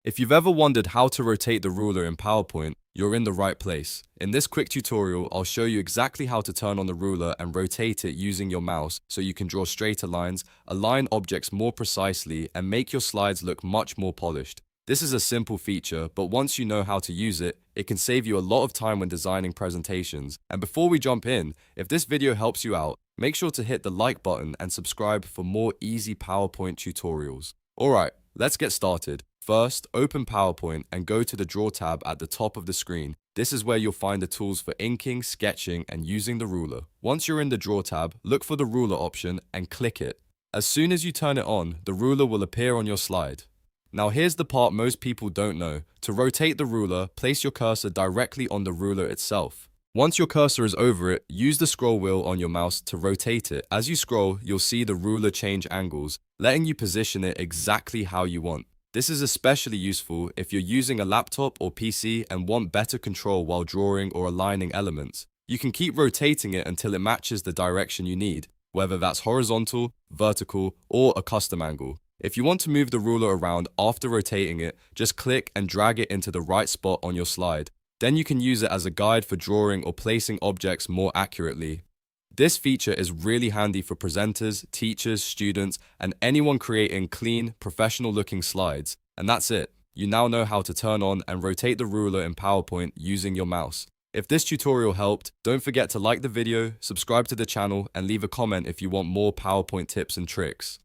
If you've ever wondered how to rotate the ruler in PowerPoint, you're in the right place. In this quick tutorial, I'll show you exactly how to turn on the ruler and rotate it using your mouse so you can draw straighter lines, align objects more precisely, and make your slides look much more polished. This is a simple feature, but once you know how to use it, it can save you a lot of time when designing presentations. And before we jump in, if this video helps you out, make sure to hit the like button and subscribe for more easy PowerPoint tutorials. Alright, let's get started. First, open PowerPoint and go to the Draw tab at the top of the screen. This is where you'll find the tools for inking, sketching, and using the ruler. Once you're in the Draw tab, look for the ruler option and click it. As soon as you turn it on, the ruler will appear on your slide. Now here's the part most people don't know. To rotate the ruler, place your cursor directly on the ruler itself. Once your cursor is over it, use the scroll wheel on your mouse to rotate it. As you scroll, you'll see the ruler change angles, letting you position it exactly how you want. This is especially useful if you're using a laptop or PC and want better control while drawing or aligning elements. You can keep rotating it until it matches the direction you need, whether that's horizontal, vertical, or a custom angle. If you want to move the ruler around after rotating it, just click and drag it into the right spot on your slide. Then you can use it as a guide for drawing or placing objects more accurately. This feature is really handy for presenters, teachers, students, and anyone creating clean, professional-looking slides. And that's it. You now know how to turn on and rotate the ruler in PowerPoint using your mouse. If this tutorial helped, don't forget to like the video, subscribe to the channel, and leave a comment if you want more PowerPoint tips and tricks.